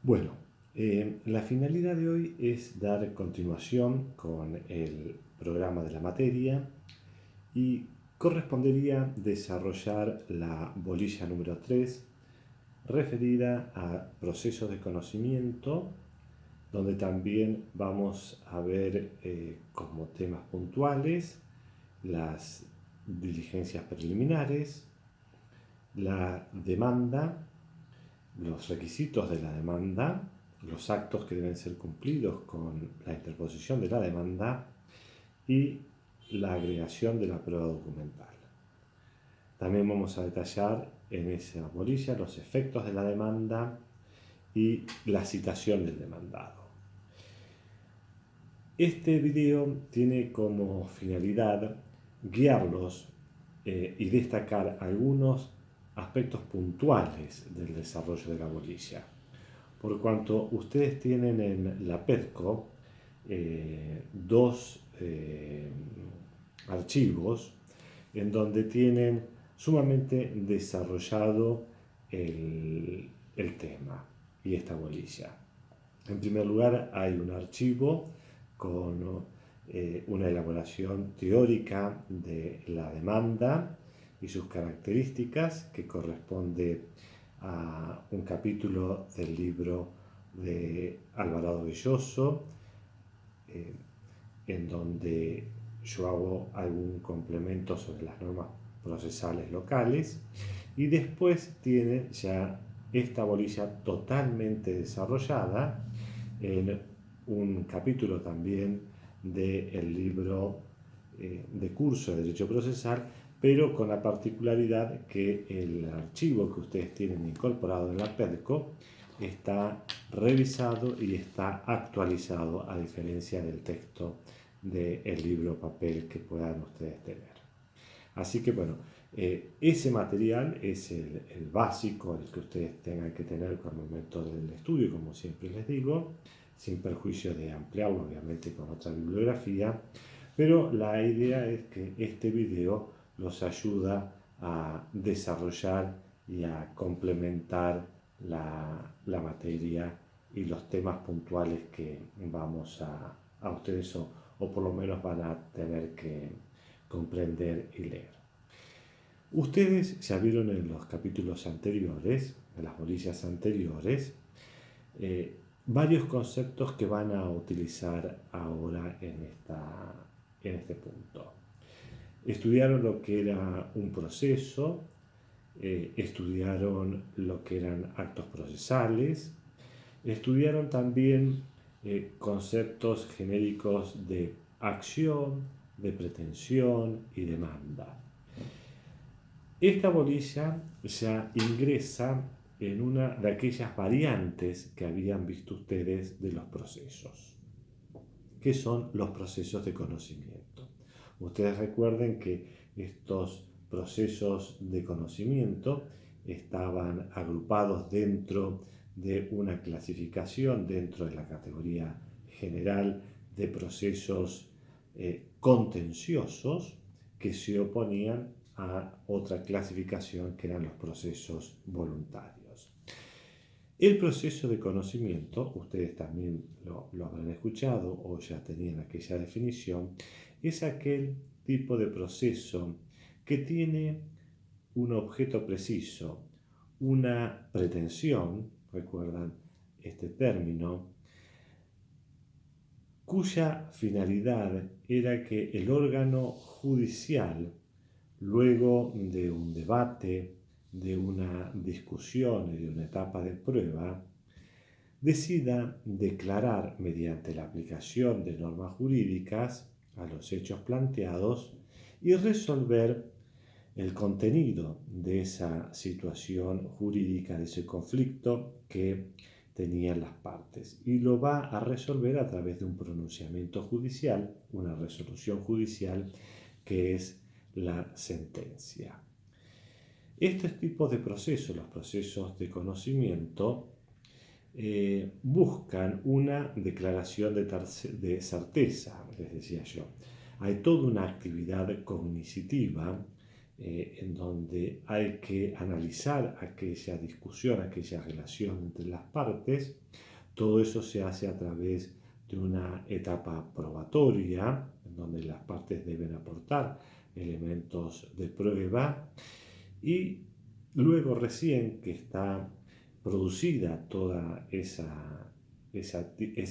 Bueno, la finalidad de hoy es dar continuación con el programa de la materia y correspondería desarrollar la bolilla número 3 referida a procesos de conocimiento, donde también vamos a ver como temas puntuales las diligencias preliminares, la demanda, los requisitos de la demanda, los actos que deben ser cumplidos con la interposición de la demanda y la agregación de la prueba documental. También vamos a detallar en esa bolilla los efectos de la demanda y la citación del demandado. Este video tiene como finalidad guiarlos y destacar algunos aspectos puntuales del desarrollo de la bolilla. Por cuanto ustedes tienen en la PEDCO dos archivos en donde tienen sumamente desarrollado el tema y esta bolilla. En primer lugar, hay un archivo con una elaboración teórica de la demanda y sus características que corresponde a un capítulo del libro de Alvarado Belloso, en donde yo hago algún complemento sobre las normas procesales locales, y después tiene ya esta bolilla totalmente desarrollada en un capítulo también del libro de curso de Derecho Procesal, pero con la particularidad que el archivo que ustedes tienen incorporado en la PEDCO está revisado y está actualizado, a diferencia del texto del libro papel que puedan ustedes tener. Así que bueno, ese material es el básico, el que ustedes tengan que tener con el momento del estudio, como siempre les digo, sin perjuicio de ampliarlo obviamente con otra bibliografía, pero la idea es que este video los ayuda a desarrollar y a complementar la materia y los temas puntuales que vamos a ustedes o por lo menos van a tener que comprender y leer. Ustedes ya vieron en los capítulos anteriores, en las bolillas anteriores, varios conceptos que van a utilizar ahora en este punto. Estudiaron lo que era un proceso, estudiaron lo que eran actos procesales, estudiaron también conceptos genéricos de acción, de pretensión y demanda. Esta bolilla ya ingresa en una de aquellas variantes que habían visto ustedes de los procesos, que son los procesos de conocimiento. Ustedes recuerden que estos procesos de conocimiento estaban agrupados dentro de una clasificación, dentro de la categoría general de procesos contenciosos, que se oponían a otra clasificación que eran los procesos voluntarios. El proceso de conocimiento, ustedes también lo habrán escuchado o ya tenían aquella definición, es aquel tipo de proceso que tiene un objeto preciso, una pretensión, recuerdan este término, cuya finalidad era que el órgano judicial, luego de un debate, de una discusión y de una etapa de prueba, decida declarar mediante la aplicación de normas jurídicas a los hechos planteados y resolver el contenido de esa situación jurídica, de ese conflicto que tenían las partes, y lo va a resolver a través de un pronunciamiento judicial, una resolución judicial que es la sentencia. Estos tipos de procesos, los procesos de conocimiento, buscan una declaración de certeza, les decía yo. Hay toda una actividad cognitiva en donde hay que analizar aquella discusión, aquella relación entre las partes. Todo eso se hace a través de una etapa probatoria, en donde las partes deben aportar elementos de prueba y luego recién que está producida toda esa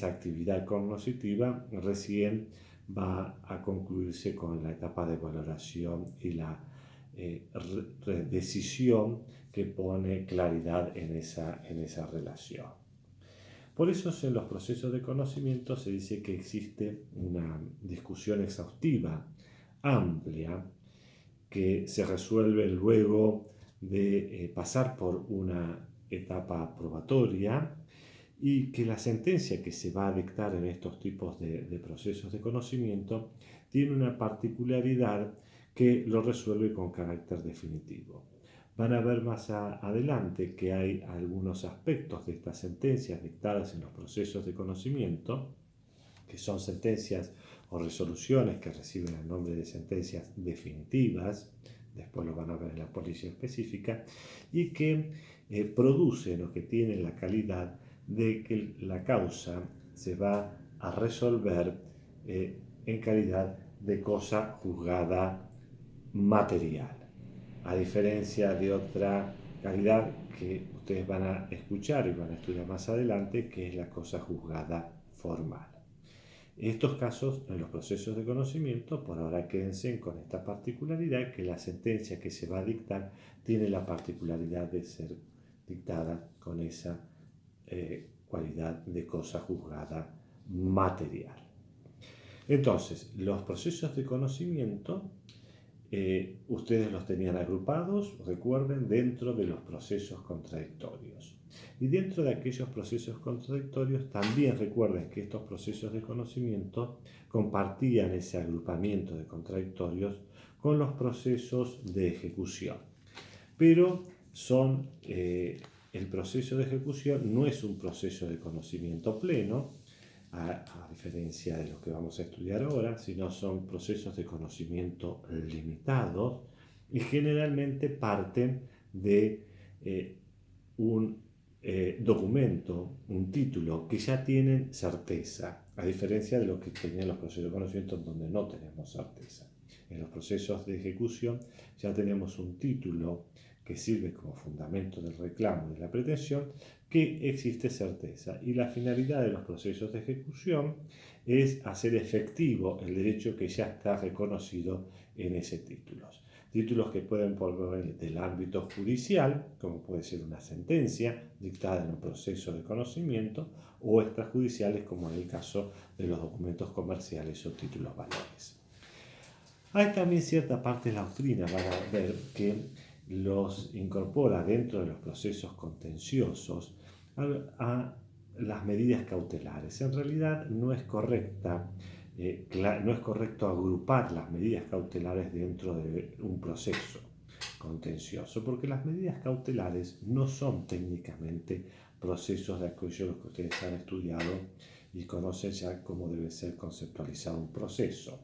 actividad cognitiva, recién va a concluirse con la etapa de valoración y la decisión que pone claridad en esa relación. Por eso en los procesos de conocimiento se dice que existe una discusión exhaustiva, amplia, que se resuelve luego de pasar por una etapa probatoria y que la sentencia que se va a dictar en estos tipos de procesos de conocimiento tiene una particularidad que lo resuelve con carácter definitivo. Van a ver más adelante que hay algunos aspectos de estas sentencias dictadas en los procesos de conocimiento, que son sentencias o resoluciones que reciben el nombre de sentencias definitivas, después lo van a ver en la policía específica, y que producen o que tienen la calidad de que la causa se va a resolver en calidad de cosa juzgada material, a diferencia de otra calidad que ustedes van a escuchar y van a estudiar más adelante, que es la cosa juzgada formal. En estos casos, en los procesos de conocimiento, por ahora quédense con esta particularidad, que la sentencia que se va a dictar tiene la particularidad de ser dictada con esa cualidad de cosa juzgada material. Entonces, los procesos de conocimiento, ustedes los tenían agrupados, recuerden, dentro de los procesos contradictorios. Y dentro de aquellos procesos contradictorios, también recuerden que estos procesos de conocimiento compartían ese agrupamiento de contradictorios con los procesos de ejecución. Pero el proceso de ejecución no es un proceso de conocimiento pleno, a diferencia de lo que vamos a estudiar ahora, sino son procesos de conocimiento limitados y generalmente parten de un documento, un título que ya tienen certeza, a diferencia de lo que tenían los procesos de conocimiento donde no tenemos certeza. En los procesos de ejecución ya tenemos un título que sirve como fundamento del reclamo y de la pretensión, que existe certeza. Y la finalidad de los procesos de ejecución es hacer efectivo el derecho que ya está reconocido en ese título. Títulos que pueden provenir del ámbito judicial, como puede ser una sentencia dictada en un proceso de conocimiento, o extrajudiciales, como en el caso de los documentos comerciales o títulos valores. Hay también cierta parte de la doctrina, van a ver, que los incorpora dentro de los procesos contenciosos a las medidas cautelares. En realidad no es correcto agrupar las medidas cautelares dentro de un proceso contencioso, porque las medidas cautelares no son técnicamente procesos de aquellos que ustedes han estudiado y conocen ya cómo debe ser conceptualizado un proceso.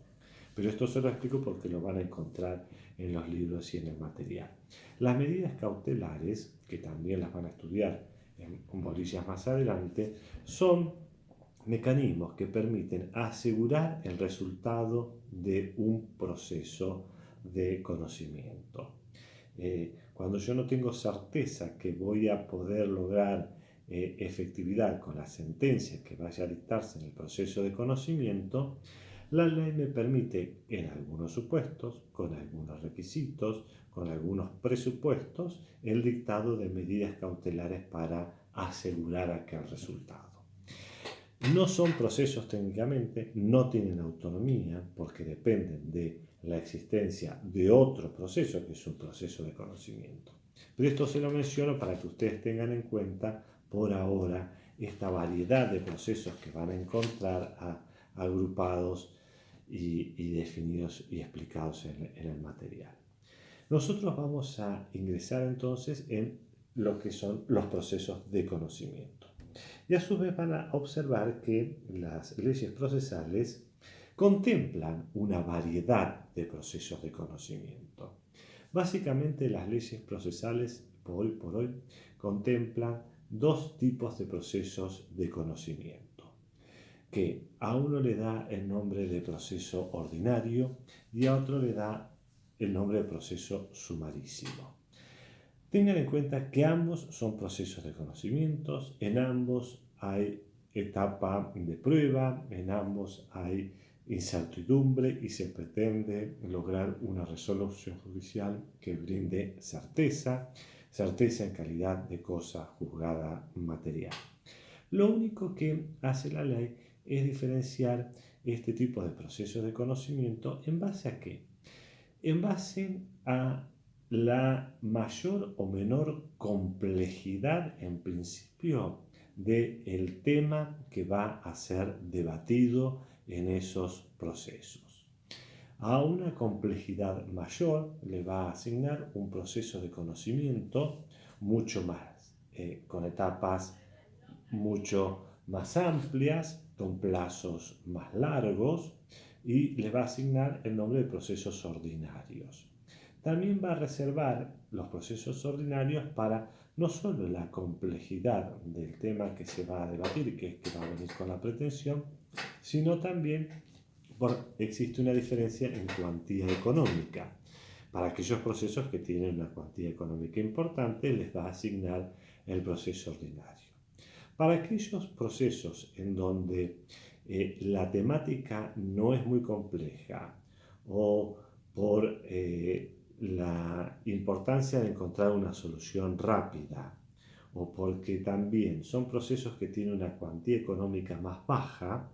Pero esto se lo explico porque lo van a encontrar en los libros y en el material. Las medidas cautelares, que también las van a estudiar en bolillas más adelante, son mecanismos que permiten asegurar el resultado de un proceso de conocimiento. Cuando yo no tengo certeza que voy a poder lograr efectividad con la sentencia que vaya a dictarse en el proceso de conocimiento, la ley me permite, en algunos supuestos, con algunos requisitos, con algunos presupuestos, el dictado de medidas cautelares para asegurar aquel resultado. No son procesos técnicamente, no tienen autonomía porque dependen de la existencia de otro proceso, que es un proceso de conocimiento. Pero esto se lo menciono para que ustedes tengan en cuenta por ahora esta variedad de procesos que van a encontrar agrupados y definidos y explicados en el material. Nosotros vamos a ingresar entonces en lo que son los procesos de conocimiento. Y a su vez van a observar que las leyes procesales contemplan una variedad de procesos de conocimiento. Básicamente las leyes procesales hoy por hoy contemplan dos tipos de procesos de conocimiento, que a uno le da el nombre de proceso ordinario y a otro le da el nombre de proceso sumarísimo. Tengan en cuenta que ambos son procesos de conocimientos, en ambos hay etapa de prueba, en ambos hay incertidumbre y se pretende lograr una resolución judicial que brinde certeza en calidad de cosa juzgada material. Lo único que hace la ley es diferenciar este tipo de procesos de conocimiento en base a qué? En base a la mayor o menor complejidad en principio del tema que va a ser debatido en esos procesos. A una complejidad mayor le va a asignar un proceso de conocimiento mucho más, con etapas mucho más amplias, con plazos más largos, y le va a asignar el nombre de procesos ordinarios. También va a reservar los procesos ordinarios para no solo la complejidad del tema que se va a debatir, que es que va a venir con la pretensión, sino también existe una diferencia en cuantía económica. Para aquellos procesos que tienen una cuantía económica importante, les va a asignar el proceso ordinario. Para aquellos procesos en donde la temática no es muy compleja o por la importancia de encontrar una solución rápida o porque también son procesos que tienen una cuantía económica más baja,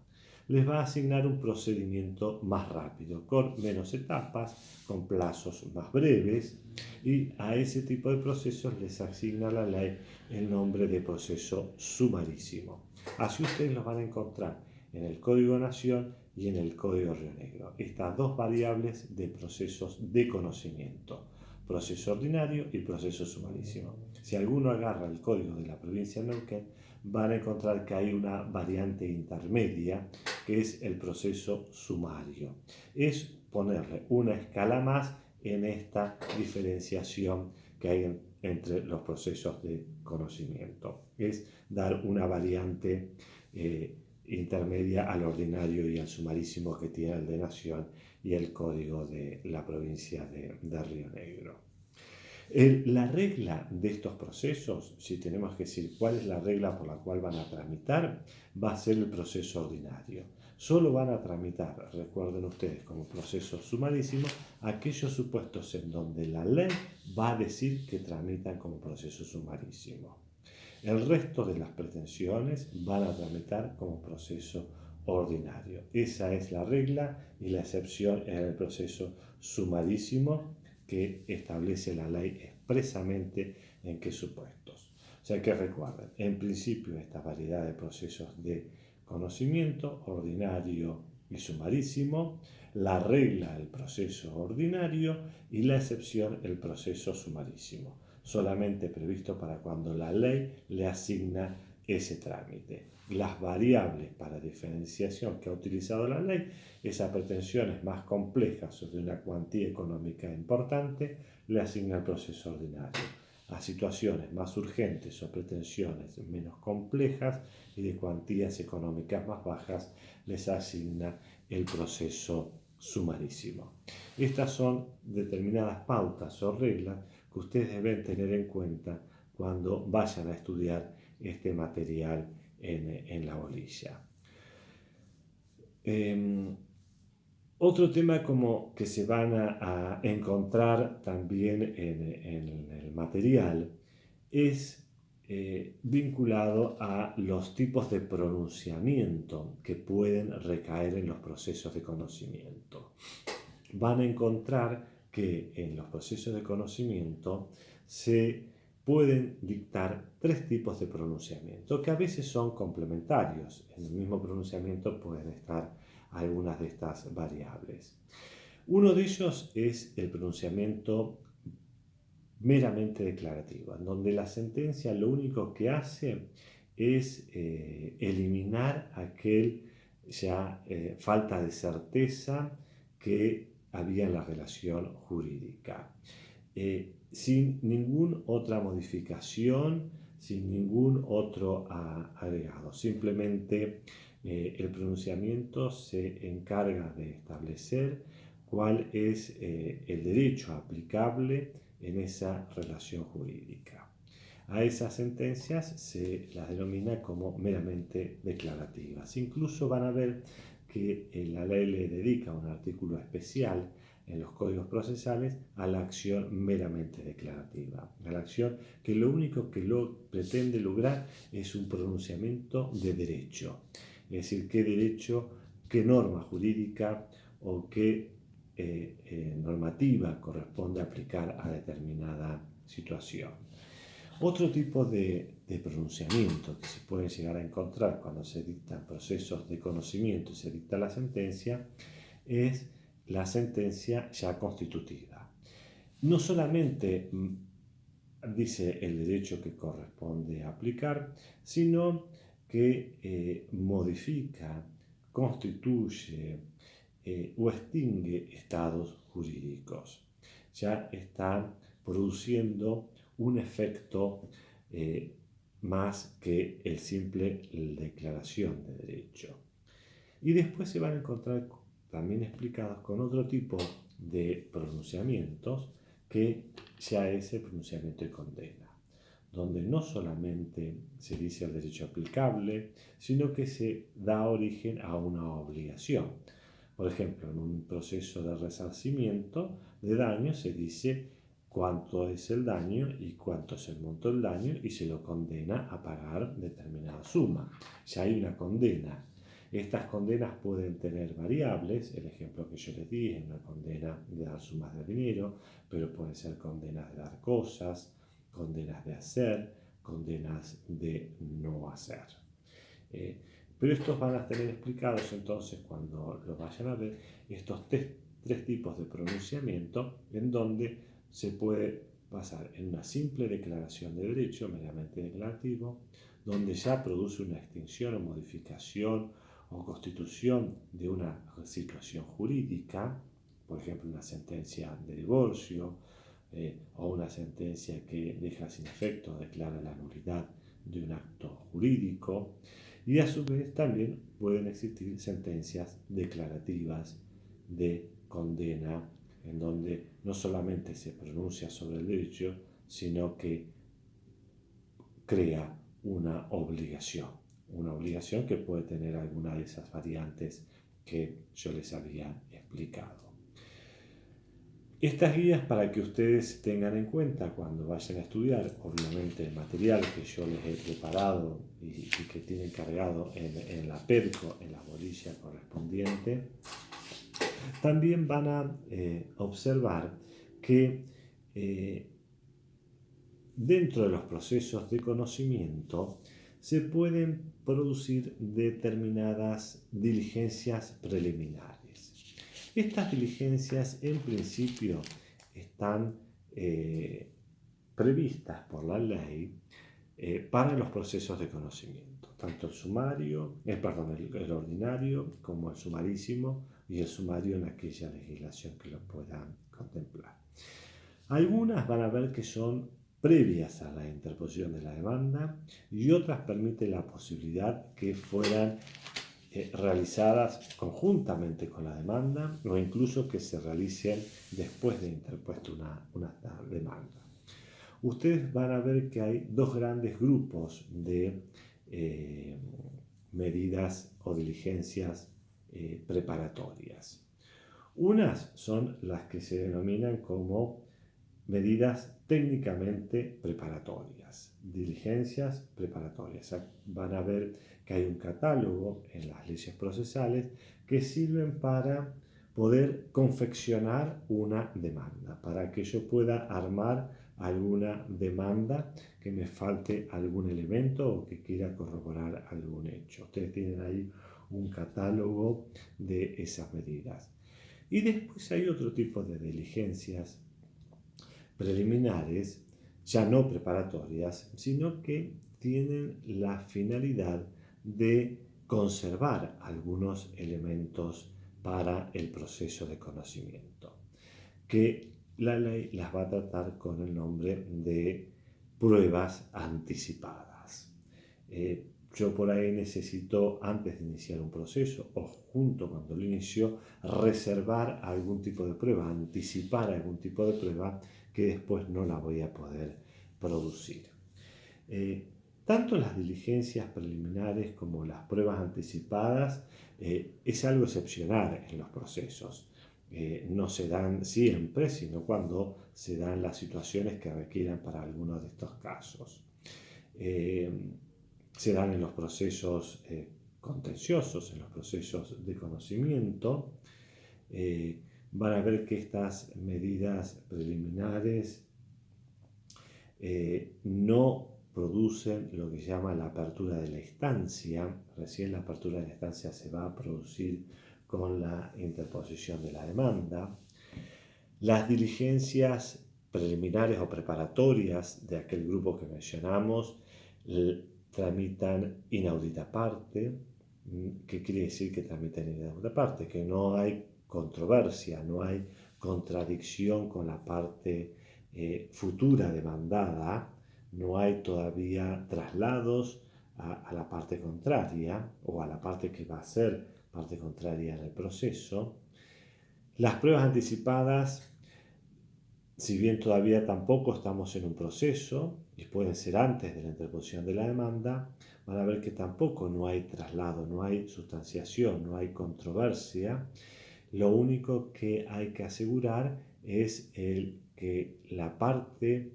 les va a asignar un procedimiento más rápido, con menos etapas, con plazos más breves, y a ese tipo de procesos les asigna la ley el nombre de proceso sumarísimo. Así ustedes los van a encontrar en el Código Nación y en el Código Río Negro. Estas dos variables de procesos de conocimiento, proceso ordinario y proceso sumarísimo. Si alguno agarra el código de la provincia de Neuquén, van a encontrar que hay una variante intermedia que es el proceso sumario. Es ponerle una escala más en esta diferenciación que hay entre los procesos de conocimiento. Es dar una variante intermedia al ordinario y al sumarísimo que tiene el de Nación y el código de la provincia de Río Negro. La regla de estos procesos, si tenemos que decir cuál es la regla por la cual van a tramitar, va a ser el proceso ordinario. Solo van a tramitar, recuerden ustedes, como proceso sumarísimo, aquellos supuestos en donde la ley va a decir que tramitan como proceso sumarísimo. El resto de las pretensiones van a tramitar como proceso ordinario. Esa es la regla y la excepción es el proceso sumarísimo que establece la ley expresamente en qué supuestos. O sea que recuerden, en principio esta variedad de procesos de conocimiento, ordinario y sumarísimo, la regla el proceso ordinario y la excepción el proceso sumarísimo, solamente previsto para cuando la ley le asigna ese trámite. Las variables para diferenciación que ha utilizado la ley es a pretensiones más complejas o de una cuantía económica importante, le asigna el proceso ordinario. A situaciones más urgentes o pretensiones menos complejas y de cuantías económicas más bajas, les asigna el proceso sumarísimo. Estas son determinadas pautas o reglas que ustedes deben tener en cuenta cuando vayan a estudiar este material en la bolilla. Otro tema como que se van a encontrar también en el material es vinculado a los tipos de pronunciamiento que pueden recaer en los procesos de conocimiento. Van a encontrar que en los procesos de conocimiento se pueden dictar tres tipos de pronunciamiento que a veces son complementarios. En el mismo pronunciamiento pueden estar algunas de estas variables. Uno de ellos es el pronunciamiento meramente declarativo, en donde la sentencia lo único que hace es eliminar aquel falta de certeza que había en la relación jurídica. sin ninguna otra modificación, sin ningún otro agregado. Simplemente el pronunciamiento se encarga de establecer cuál es el derecho aplicable en esa relación jurídica. A esas sentencias se las denomina como meramente declarativas. Incluso van a ver que la ley le dedica un artículo especial en los códigos procesales a la acción meramente declarativa, a la acción que lo único que pretende lograr es un pronunciamiento de derecho, es decir, qué derecho, qué norma jurídica o qué normativa corresponde aplicar a determinada situación. Otro tipo de pronunciamiento que se pueden llegar a encontrar cuando se dictan procesos de conocimiento y se dicta la sentencia es la sentencia ya constitutiva. No solamente dice el derecho que corresponde aplicar, sino que modifica, constituye o extingue estados jurídicos. Ya está produciendo un efecto más que el simple declaración de derecho. Y después se van a encontrar también explicados con otro tipo de pronunciamientos que ya es el pronunciamiento de condena, donde no solamente se dice el derecho aplicable, sino que se da origen a una obligación. Por ejemplo, en un proceso de resarcimiento de daño se dice cuánto es el daño y cuánto es el monto del daño y se lo condena a pagar determinada suma. Ya hay una condena. Estas condenas pueden tener variables, el ejemplo que yo les di es una condena de dar sumas de dinero, pero pueden ser condenas de dar cosas, condenas de hacer, condenas de no hacer. Pero estos van a tener explicados entonces cuando lo vayan a ver estos tres tipos de pronunciamiento en donde se puede basar en una simple declaración de derecho meramente declarativo, donde ya produce una extinción o modificación o constitución de una situación jurídica, por ejemplo una sentencia de divorcio o una sentencia que deja sin efecto o declara la nulidad de un acto jurídico. Y a su vez también pueden existir sentencias declarativas de condena en donde no solamente se pronuncia sobre el derecho, sino que crea una obligación que puede tener alguna de esas variantes que yo les había explicado. Estas guías para que ustedes tengan en cuenta cuando vayan a estudiar, obviamente el material que yo les he preparado y que tienen cargado en la PEDCO, en la bolilla correspondiente, también van a observar que dentro de los procesos de conocimiento se pueden producir determinadas diligencias preliminares. Estas diligencias en principio están previstas por la ley para los procesos de conocimiento, tanto el sumario, el ordinario como el sumarísimo y el sumario en aquella legislación que lo puedan contemplar. Algunas van a ver que son previas a la interposición de la demanda y otras permiten la posibilidad que fueran realizadas conjuntamente con la demanda o incluso que se realicen después de interpuesta una demanda. Ustedes van a ver que hay dos grandes grupos de medidas o diligencias preparatorias. Unas son las que se denominan como medidas técnicamente preparatorias, diligencias preparatorias. Van a ver que hay un catálogo en las leyes procesales que sirven para poder confeccionar una demanda, para que yo pueda armar alguna demanda que me falte algún elemento o que quiera corroborar algún hecho. Ustedes tienen ahí un catálogo de esas medidas. Y después hay otro tipo de diligencias preliminares, ya no preparatorias, sino que tienen la finalidad de conservar algunos elementos para el proceso de conocimiento, que la ley las va a tratar con el nombre de pruebas anticipadas. Yo por ahí necesito, antes de iniciar un proceso o junto cuando lo inicio, reservar algún tipo de prueba, anticipar algún tipo de prueba que después no la voy a poder producir. Tanto las diligencias preliminares como las pruebas anticipadas es algo excepcional en los procesos. No se dan siempre, sino cuando se dan las situaciones que requieran para algunos de estos casos. Se dan en los procesos contenciosos, en los procesos de conocimiento. Van a ver que estas medidas preliminares no producen lo que se llama la apertura de la instancia. Recién la apertura de la instancia se va a producir con la interposición de la demanda. Las diligencias preliminares o preparatorias de aquel grupo que mencionamos tramitan inaudita parte. ¿Qué quiere decir que tramitan inaudita parte? Que no hay controversia, no hay contradicción con la parte futura demandada, no hay todavía traslados a la parte contraria o a la parte que va a ser parte contraria en el proceso. Las pruebas anticipadas, si bien todavía tampoco estamos en un proceso y pueden ser antes de la interposición de la demanda, van a ver que tampoco no hay traslado, no hay sustanciación, no hay controversia. Lo único que hay que asegurar es que la parte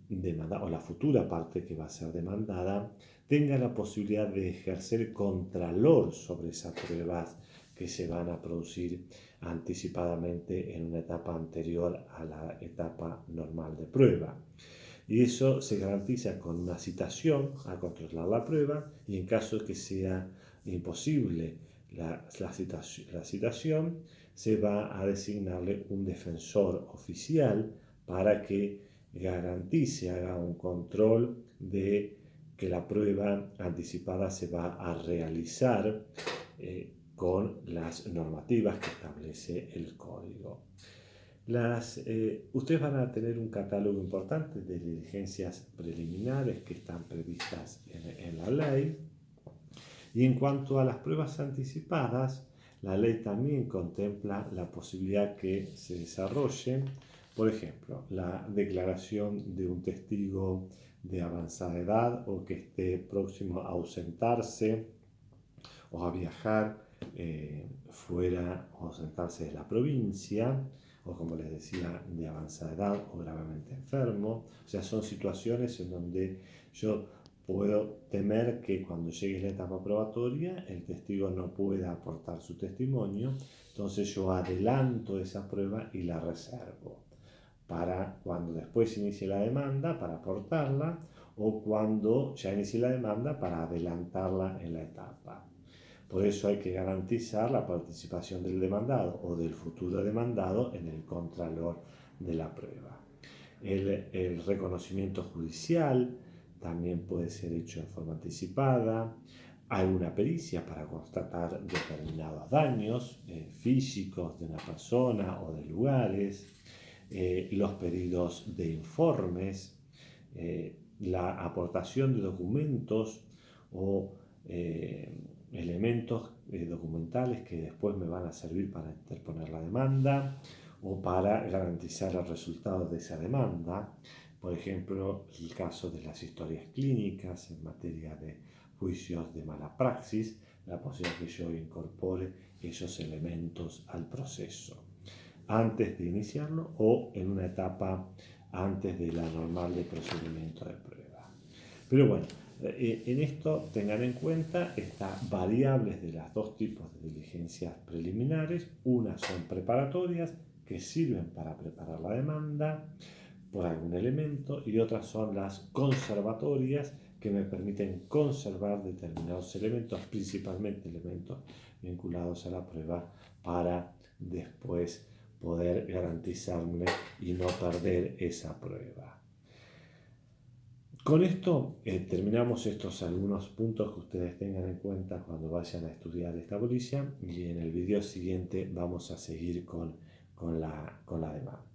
demandada o la futura parte que va a ser demandada tenga la posibilidad de ejercer contralor sobre esas pruebas que se van a producir anticipadamente en una etapa anterior a la etapa normal de prueba. Y eso se garantiza con una citación a controlar la prueba, y en caso de que sea imposible la citación, se va a designarle un defensor oficial para que garantice, haga un control de que la prueba anticipada se va a realizar con las normativas que establece el código. Ustedes van a tener un catálogo importante de diligencias preliminares que están previstas en la ley. Y en cuanto a las pruebas anticipadas, la ley también contempla la posibilidad que se desarrolle, por ejemplo, la declaración de un testigo de avanzada edad o que esté próximo a ausentarse o a viajar fuera o ausentarse de la provincia, o como les decía, de avanzada edad o gravemente enfermo. O sea, son situaciones en donde yo puedo temer que cuando llegue la etapa probatoria el testigo no pueda aportar su testimonio, entonces yo adelanto esa prueba y la reservo para cuando después inicie la demanda para aportarla, o cuando ya inicie la demanda para adelantarla en la etapa. Por eso hay que garantizar la participación del demandado o del futuro demandado en el contralor de la prueba. El reconocimiento judicial también puede ser hecho en forma anticipada. Hay una pericia para constatar determinados daños físicos de una persona o de lugares, los pedidos de informes, la aportación de documentos o elementos documentales que después me van a servir para interponer la demanda o para garantizar el resultado de esa demanda. Por ejemplo, el caso de las historias clínicas en materia de juicios de mala praxis, la posibilidad que yo incorpore esos elementos al proceso antes de iniciarlo o en una etapa antes de la normal de procedimiento de prueba. Pero bueno, en esto tengan en cuenta estas variables de los dos tipos de diligencias preliminares. Unas son preparatorias, que sirven para preparar la demanda por algún elemento, y otras son las conservatorias, que me permiten conservar determinados elementos, principalmente elementos vinculados a la prueba, para después poder garantizarme y no perder esa prueba. Con esto terminamos estos algunos puntos que ustedes tengan en cuenta cuando vayan a estudiar esta policía, y en el video siguiente vamos a seguir con la demanda.